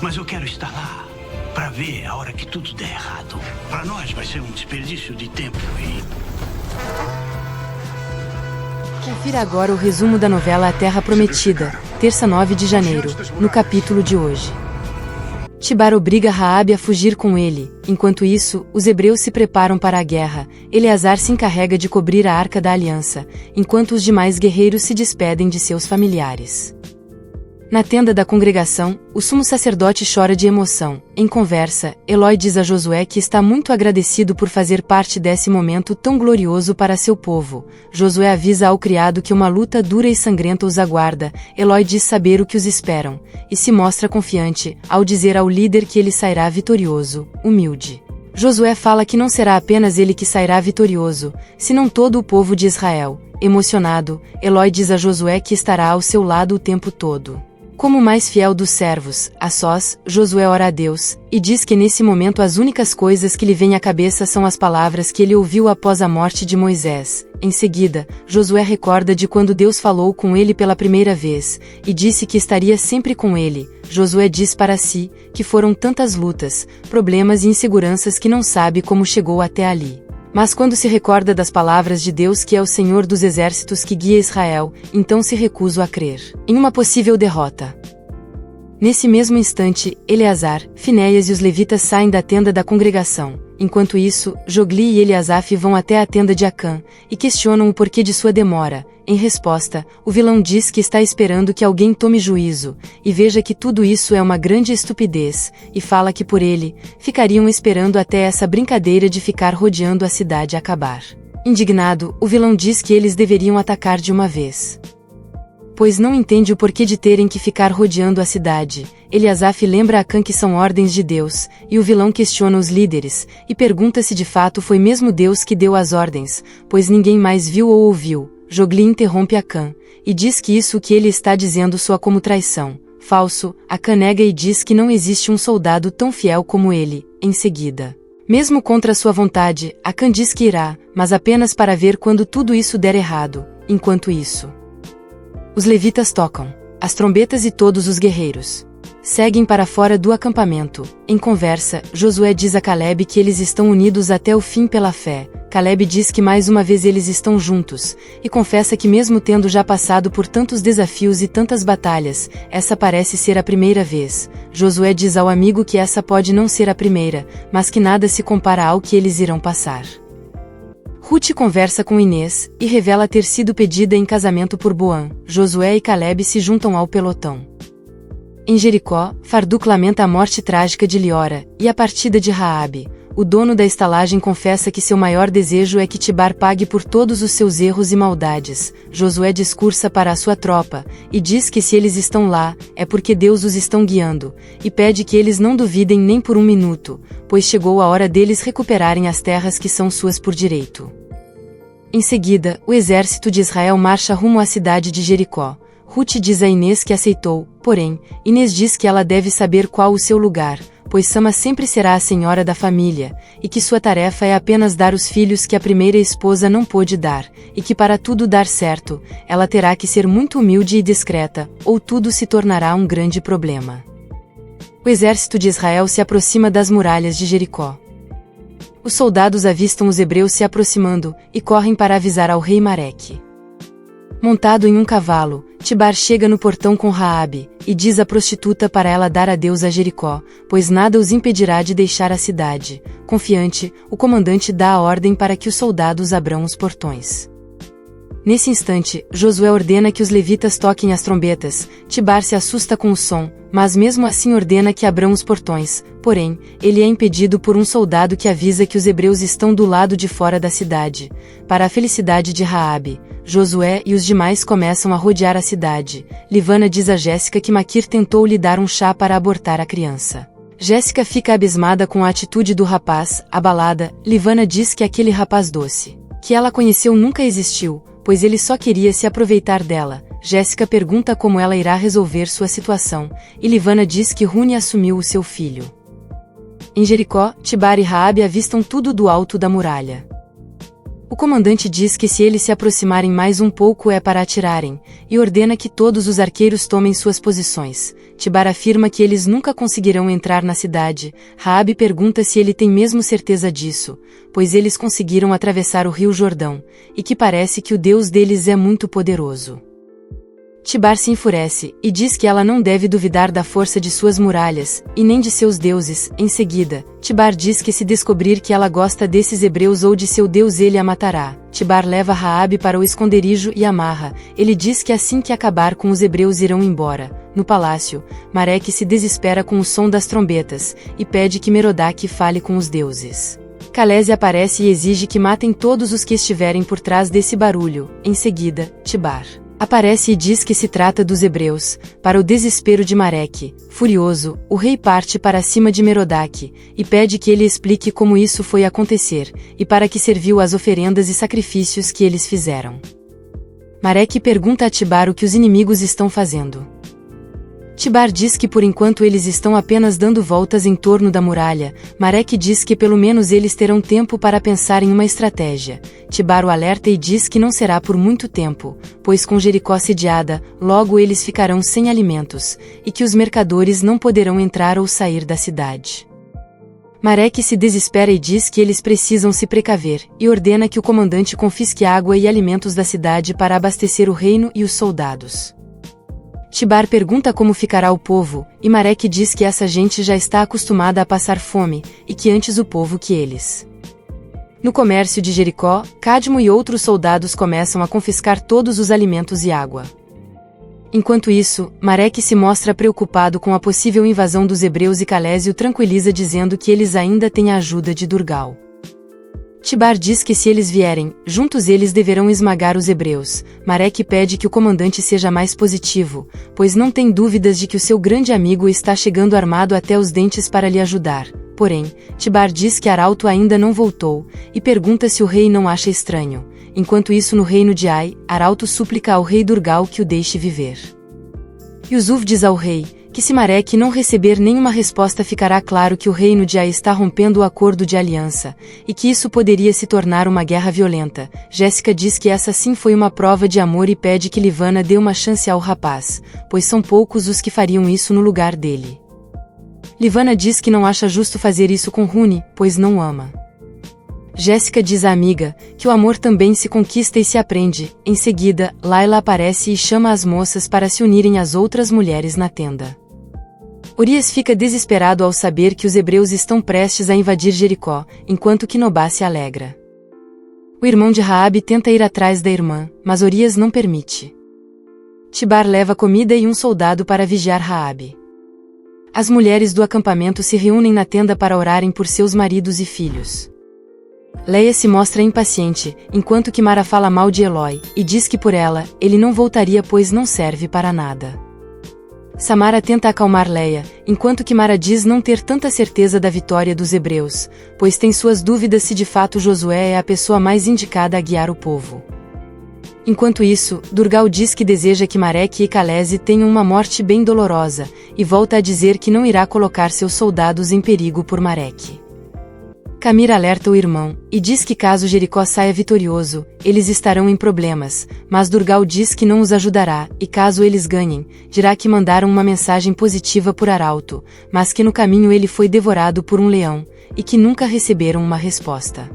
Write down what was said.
Mas eu quero estar lá para ver a hora que tudo der errado. Para nós vai ser um desperdício de tempo e... Confira agora o resumo da novela A Terra Prometida, terça 9 de janeiro, no capítulo de hoje. Tibar obriga Raabe a fugir com ele. Enquanto isso, os hebreus se preparam para a guerra. Eleazar se encarrega de cobrir a Arca da Aliança, enquanto os demais guerreiros se despedem de seus familiares. Na tenda da congregação, o sumo sacerdote chora de emoção. Em conversa, Eloi diz a Josué que está muito agradecido por fazer parte desse momento tão glorioso para seu povo. Josué avisa ao criado que uma luta dura e sangrenta os aguarda. Eloi diz saber o que os esperam, e se mostra confiante, ao dizer ao líder que ele sairá vitorioso, humilde. Josué fala que não será apenas ele que sairá vitorioso, senão todo o povo de Israel. Emocionado, Eloi diz a Josué que estará ao seu lado o tempo todo. Como o mais fiel dos servos, a sós, Josué ora a Deus, e diz que nesse momento as únicas coisas que lhe vêm à cabeça são as palavras que ele ouviu após a morte de Moisés. Em seguida, Josué recorda de quando Deus falou com ele pela primeira vez, e disse que estaria sempre com ele. Josué diz para si, que foram tantas lutas, problemas e inseguranças que não sabe como chegou até ali. Mas quando se recorda das palavras de Deus que é o Senhor dos exércitos que guia Israel, então se recusa a crer em uma possível derrota. Nesse mesmo instante, Eleazar, Finéias e os levitas saem da tenda da congregação. Enquanto isso, Jogli e Eliasaf vão até a tenda de Acã, e questionam o porquê de sua demora. Em resposta, o vilão diz que está esperando que alguém tome juízo, e veja que tudo isso é uma grande estupidez, e fala que por ele, ficariam esperando até essa brincadeira de ficar rodeando a cidade acabar. Indignado, o vilão diz que eles deveriam atacar de uma vez, pois não entende o porquê de terem que ficar rodeando a cidade. Eliasaf lembra a Acã que são ordens de Deus, e o vilão questiona os líderes, e pergunta se de fato foi mesmo Deus que deu as ordens, pois ninguém mais viu ou ouviu. Jogli interrompe Acã, e diz que isso que ele está dizendo soa como traição. Falso, Acã nega e diz que não existe um soldado tão fiel como ele. Em seguida, mesmo contra sua vontade, Acã diz que irá, mas apenas para ver quando tudo isso der errado. Enquanto isso, os levitas tocam as trombetas e todos os guerreiros seguem para fora do acampamento. Em conversa, Josué diz a Calebe que eles estão unidos até o fim pela fé. Calebe diz que mais uma vez eles estão juntos, e confessa que mesmo tendo já passado por tantos desafios e tantas batalhas, essa parece ser a primeira vez. Josué diz ao amigo que essa pode não ser a primeira, mas que nada se compara ao que eles irão passar. Ruth conversa com Inês, e revela ter sido pedida em casamento por Boã. Josué e Calebe se juntam ao pelotão. Em Jericó, Farduk lamenta a morte trágica de Liora, e a partida de Raabe. O dono da estalagem confessa que seu maior desejo é que Tibar pague por todos os seus erros e maldades. Josué discursa para a sua tropa, e diz que se eles estão lá, é porque Deus os está guiando, e pede que eles não duvidem nem por um minuto, pois chegou a hora deles recuperarem as terras que são suas por direito. Em seguida, o exército de Israel marcha rumo à cidade de Jericó. Ruth diz a Inês que aceitou, porém, Inês diz que ela deve saber qual o seu lugar, pois Sama sempre será a senhora da família, e que sua tarefa é apenas dar os filhos que a primeira esposa não pôde dar, e que para tudo dar certo, ela terá que ser muito humilde e discreta, ou tudo se tornará um grande problema. O exército de Israel se aproxima das muralhas de Jericó. Os soldados avistam os hebreus se aproximando, e correm para avisar ao rei Mareque. Montado em um cavalo, Tibar chega no portão com Raabe, e diz à prostituta para ela dar adeus a Jericó, pois nada os impedirá de deixar a cidade. Confiante, o comandante dá a ordem para que os soldados abram os portões. Nesse instante, Josué ordena que os levitas toquem as trombetas. Tibar se assusta com o som, mas mesmo assim ordena que abram os portões. Porém, ele é impedido por um soldado que avisa que os hebreus estão do lado de fora da cidade. Para a felicidade de Raabe, Josué e os demais começam a rodear a cidade. Livana diz a Jéssica que Maquir tentou lhe dar um chá para abortar a criança. Jéssica fica abismada com a atitude do rapaz. Abalada, Livana diz que aquele rapaz doce que ela conheceu nunca existiu, pois ele só queria se aproveitar dela. Jéssica pergunta como ela irá resolver sua situação, e Livana diz que Rune assumiu o seu filho. Em Jericó, Tibar e Raabe avistam tudo do alto da muralha. O comandante diz que se eles se aproximarem mais um pouco é para atirarem, e ordena que todos os arqueiros tomem suas posições. Tibar afirma que eles nunca conseguirão entrar na cidade. Raabe pergunta se ele tem mesmo certeza disso, pois eles conseguiram atravessar o rio Jordão, e que parece que o Deus deles é muito poderoso. Tibar se enfurece, e diz que ela não deve duvidar da força de suas muralhas, e nem de seus deuses. Em seguida, Tibar diz que se descobrir que ela gosta desses hebreus ou de seu Deus ele a matará. Tibar leva Raabe para o esconderijo e amarra. Ele diz que assim que acabar com os hebreus irão embora. No palácio, Mareque se desespera com o som das trombetas, e pede que Merodach fale com os deuses. Calese aparece e exige que matem todos os que estiverem por trás desse barulho. Em seguida, Tibar aparece e diz que se trata dos hebreus. Para o desespero de Mareque, furioso, o rei parte para cima de Merodach, e pede que ele explique como isso foi acontecer, e para que serviu as oferendas e sacrifícios que eles fizeram. Mareque pergunta a Tibar o que os inimigos estão fazendo. Tibar diz que por enquanto eles estão apenas dando voltas em torno da muralha. Mareque diz que pelo menos eles terão tempo para pensar em uma estratégia. Tibar o alerta e diz que não será por muito tempo, pois com Jericó sediada, logo eles ficarão sem alimentos, e que os mercadores não poderão entrar ou sair da cidade. Mareque se desespera e diz que eles precisam se precaver, e ordena que o comandante confisque água e alimentos da cidade para abastecer o reino e os soldados. Tibar pergunta como ficará o povo, e Mareque diz que essa gente já está acostumada a passar fome, e que antes o povo que eles. No comércio de Jericó, Cadmo e outros soldados começam a confiscar todos os alimentos e água. Enquanto isso, Mareque se mostra preocupado com a possível invasão dos hebreus e Calese o tranquiliza dizendo que eles ainda têm a ajuda de Durgal. Tibar diz que se eles vierem, juntos eles deverão esmagar os hebreus. Mareque pede que o comandante seja mais positivo, pois não tem dúvidas de que o seu grande amigo está chegando armado até os dentes para lhe ajudar. Porém, Tibar diz que Arauto ainda não voltou, e pergunta se o rei não acha estranho. Enquanto isso no reino de Ai, Arauto suplica ao rei Durgal que o deixe viver. Yusuf diz ao rei que se Mareque não receber nenhuma resposta ficará claro que o reino de Ai está rompendo o acordo de aliança, e que isso poderia se tornar uma guerra violenta. Jéssica diz que essa sim foi uma prova de amor e pede que Livana dê uma chance ao rapaz, pois são poucos os que fariam isso no lugar dele. Livana diz que não acha justo fazer isso com Rune, pois não o ama. Jéssica diz à amiga que o amor também se conquista e se aprende. Em seguida, Laila aparece e chama as moças para se unirem às outras mulheres na tenda. Urias fica desesperado ao saber que os hebreus estão prestes a invadir Jericó, enquanto que Nobá se alegra. O irmão de Raabe tenta ir atrás da irmã, mas Urias não permite. Tibar leva comida e um soldado para vigiar Raabe. As mulheres do acampamento se reúnem na tenda para orarem por seus maridos e filhos. Leia se mostra impaciente, enquanto que Mara fala mal de Eloi, e diz que por ela, ele não voltaria pois não serve para nada. Samara tenta acalmar Leia, enquanto que Mara diz não ter tanta certeza da vitória dos hebreus, pois tem suas dúvidas se de fato Josué é a pessoa mais indicada a guiar o povo. Enquanto isso, Durgal diz que deseja que Mareque e Calese tenham uma morte bem dolorosa, e volta a dizer que não irá colocar seus soldados em perigo por Mareque. Camira alerta o irmão, e diz que caso Jericó saia vitorioso, eles estarão em problemas, mas Durgal diz que não os ajudará, e caso eles ganhem, dirá que mandaram uma mensagem positiva por Arauto, mas que no caminho ele foi devorado por um leão, e que nunca receberam uma resposta.